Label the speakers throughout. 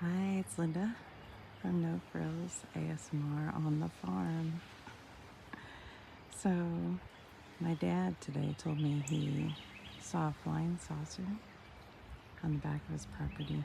Speaker 1: Hi, it's Linda from No Frills ASMR on the farm. So, my dad today told me he saw a flying saucer on the back of his property.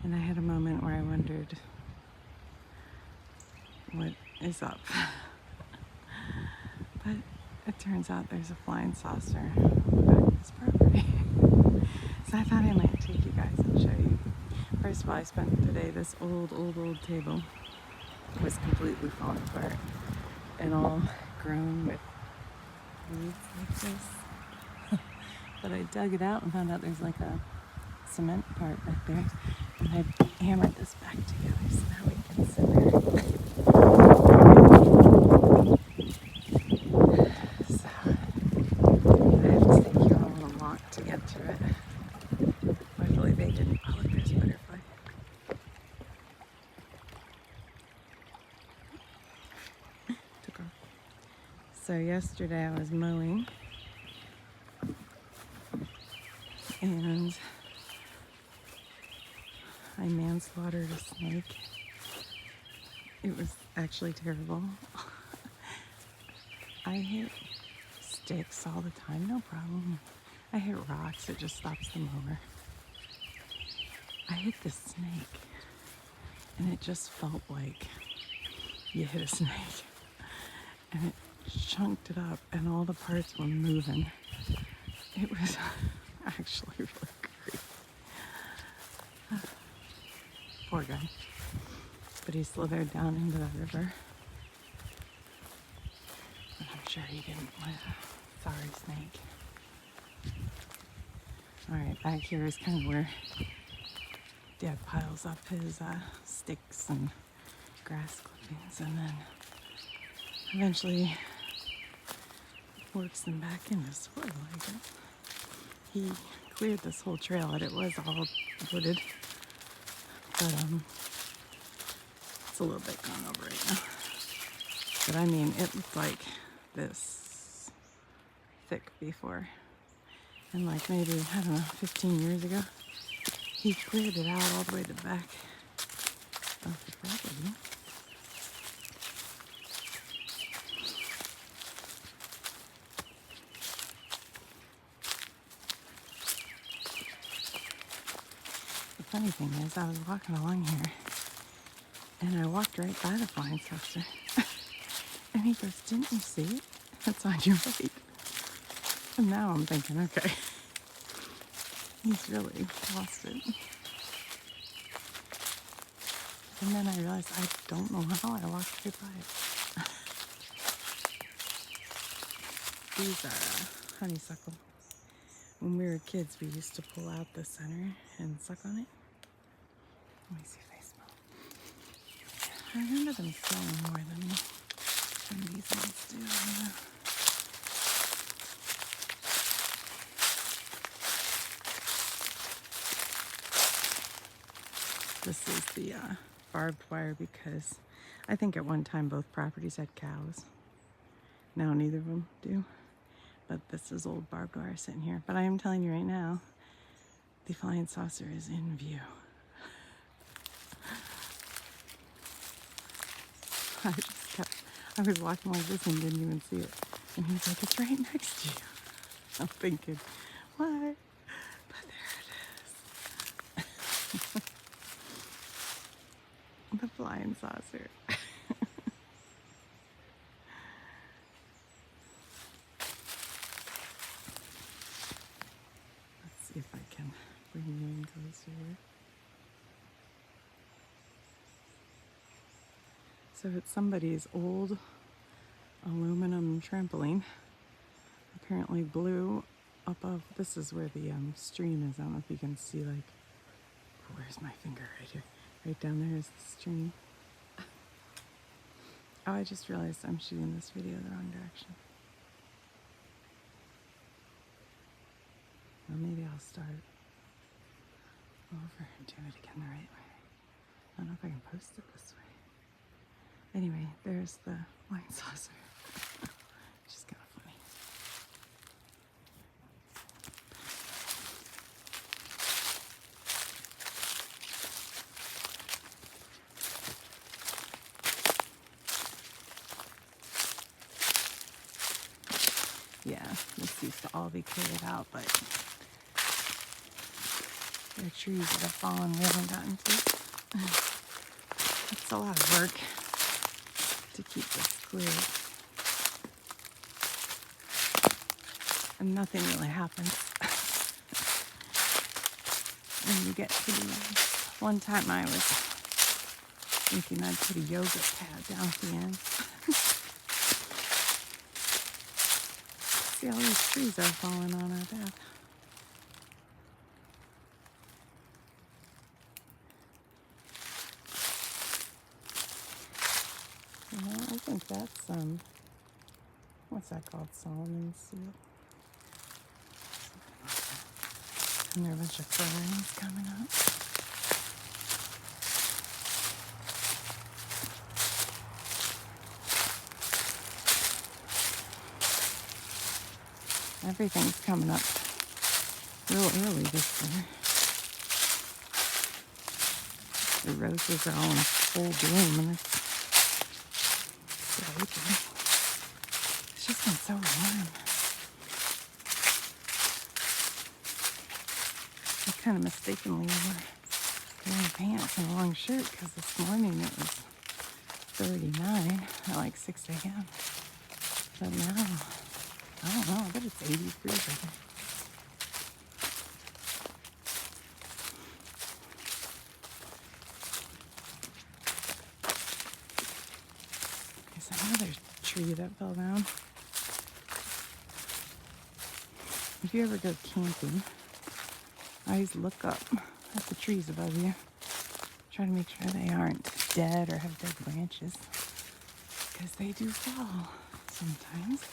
Speaker 1: And I had a moment where I wondered, what is up? But it turns out there's a flying saucer on the back of his property. So I thought I might take you guys and show you. First of all, I spent today, this old table was completely falling apart and all grown with weeds like this. But I dug it out and found out there's like a cement part back there, and I hammered this back together so now we can sit there. So I have to take you on a walk to get to it. Luckily they didn't. Oh, look, there's a butterfly. Took off. So yesterday I was mowing and I manslaughtered a snake. It was actually terrible. I hit sticks all the time, no problem. I hit rocks, it just stops the mower. I hit the snake, and it just felt like you hit a snake. And it chunked it up, and all the parts were moving. It was actually really creepy. Poor guy. But he slithered down into the river. But I'm sure he didn't want a sorry snake. Alright, back here is kind of where Dad piles up his sticks and grass clippings and then eventually works them back into soil, I guess. He cleared this whole trail and it was all wooded, but it's a little bit gone over right now. But I mean, it looked like this thick before. And like maybe, I don't know, 15 years ago, he cleared it out all the way to the back of the property. The funny thing is, I was walking along here, and I walked right by the flying saucer. And he goes, "Didn't you see it? It's on your right." And now I'm thinking, okay, he's really lost it. And then I realized I don't know how I walked right by it. These are honeysuckle. When we were kids, we used to pull out the center and suck on it. Let me see if they smell. I remember them smelling more than these ones do. This is the barbed wire because I think at one time both properties had cows. Now neither of them do. But this is old barbed wire sitting here. But I am telling you right now, the flying saucer is in view. I was walking like this and didn't even see it. And he's like, "It's right next to you." I'm thinking, what? But there it is. The flying saucer. Let's see if I can bring you in closer here. So it's somebody's old aluminum trampoline. Apparently blew up of, this is where the stream is. I don't know if you can see, like, where's my finger? Right here. Right down there is the stream. Oh, I just realized I'm shooting this video the wrong direction. Well, maybe I'll start over and do it again the right way. I don't know if I can post it this way. Anyway, there's the wine saucer. Which is kind of funny. used to all be cleared out, but there are trees that have fallen we haven't gotten to. It's a lot of work to keep this cleared. And nothing really happens when you get to the end. One time I was thinking I'd put a yoga pad down at the end. See, all these trees are falling on our path. You know, I think that's, what's that called? Solomon's seal? And there are a bunch of ferns coming up. Everything's coming up real early this year. The roses are all in full bloom and it's April. It's just been so warm. I kind of mistakenly wore long pants and a long shirt because this morning it was 39 at like 6 a.m. But now, I don't know, I bet it's 80 degrees right there. There's another tree that fell down. If you ever go camping, I always look up at the trees above you. Try to make sure they aren't dead or have dead branches. Because they do fall sometimes.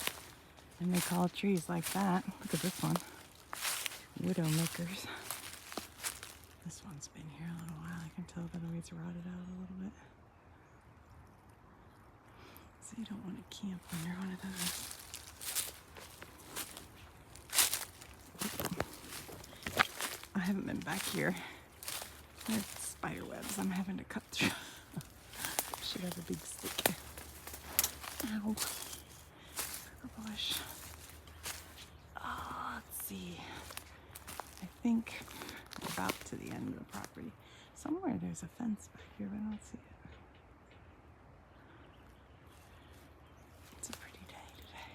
Speaker 1: And they call trees like that. Look at this one. Widowmakers. This one's been here a little while. I can tell by the way it's rotted out a little bit. So you don't want to camp under one of those. I haven't been back here. There's spider webs I'm having to cut through. Should have a big stick. Ow. Bush. Oh, let's see. I think we're about to the end of the property. Somewhere there's a fence back here, but I don't see it. It's a pretty day today.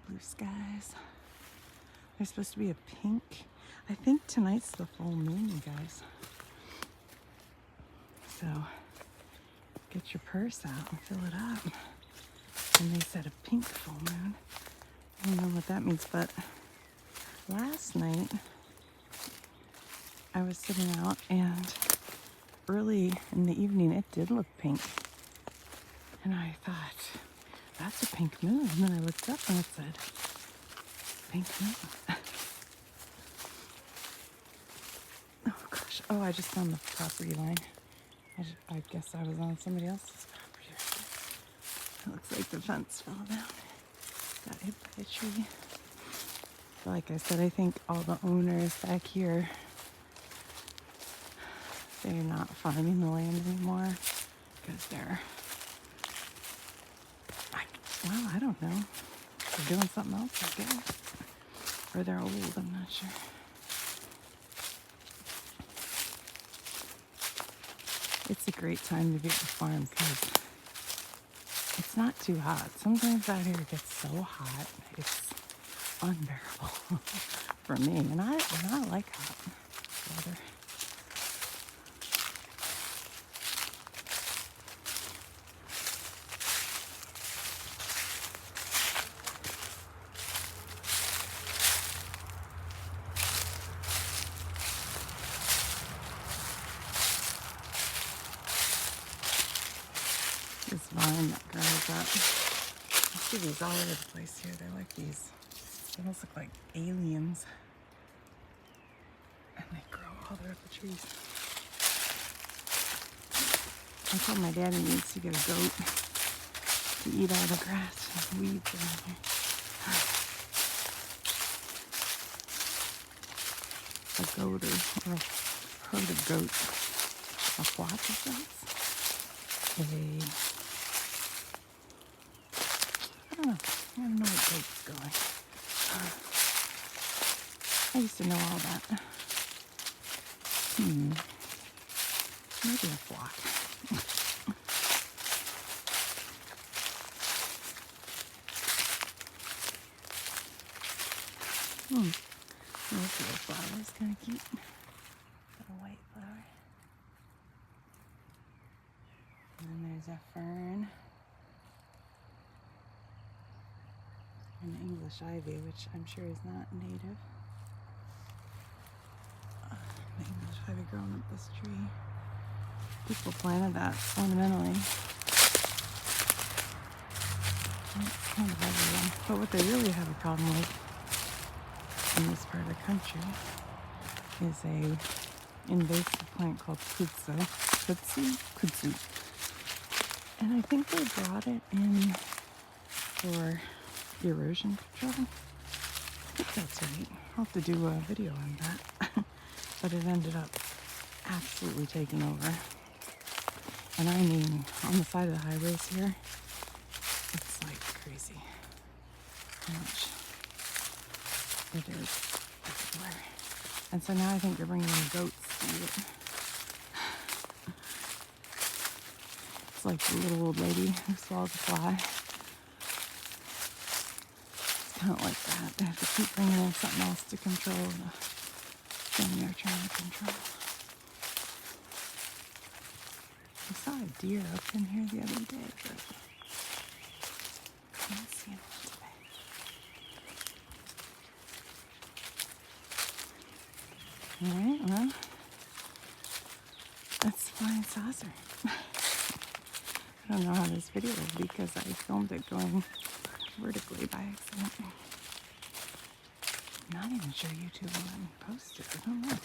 Speaker 1: Blue skies. There's supposed to be a pink. I think tonight's the full moon, you guys. So get your purse out and fill it up. And they said a pink full moon. I don't know what that means, but last night I was sitting out and early in the evening it did look pink. And I thought, that's a pink moon. And then I looked up and it said, pink moon. Oh gosh. Oh, I just found the property line. I guess I was on somebody else's property right there. It looks like the fence fell down. Got hit by a tree. But like I said, I think all the owners back here, they're not farming the land anymore because they're, well, I don't know. They're doing something else, I guess. Or they're old, I'm not sure. It's a great time to be at the farm because it's not too hot. Sometimes out here it gets so hot, it's unbearable for me. And I like hot weather. This vine that grows up. I see these all over the place here. They're like these, they almost look like aliens. And they grow all over the trees. I told my dad he needs to get a goat to eat all the grass and weeds around here. A goat or a herd of goats. A flock of goats. I don't know where goat's going. I used to know all that. Maybe a flock. This little flower is kind of cute. Got a white flower. And then there's a fern. An English ivy, which I'm sure is not native. The English ivy growing up this tree. People planted that ornamentally. It's kind of everywhere. But what they really have a problem with in this part of the country is a invasive plant called kudzu. And I think they brought it in for erosion control. I think that's right. I'll have to do a video on that. But it ended up absolutely taking over. And I mean, on the side of the highways here, it's like crazy how much it is everywhere. And so now I think they're bringing in goats to eat it. It's like the little old lady who swallowed the fly. It's kind of like that. They have to keep bringing in something else to control the thing they're trying to control. I saw a deer up in here the other day, but I can't see him today. Alright, well, that's the flying saucer. I don't know how this video will be because I filmed it going vertically by accident. I'm not even sure YouTube will let me post it. I don't know.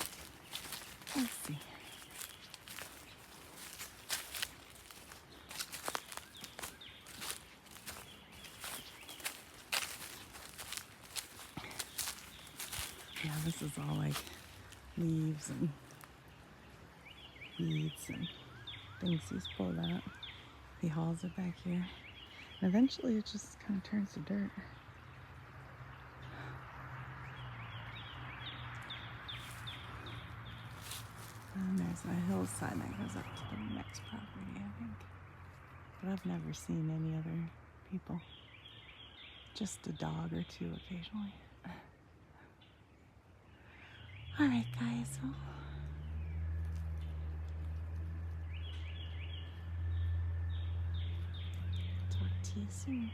Speaker 1: Let's see. Yeah, this is all like leaves and weeds and things he's pulled out. He hauls it back here. And eventually it just kind of turns to dirt. And there's a hillside that goes up to the next property, I think. But I've never seen any other people. Just a dog or two occasionally. Alright guys, well, talk to you soon.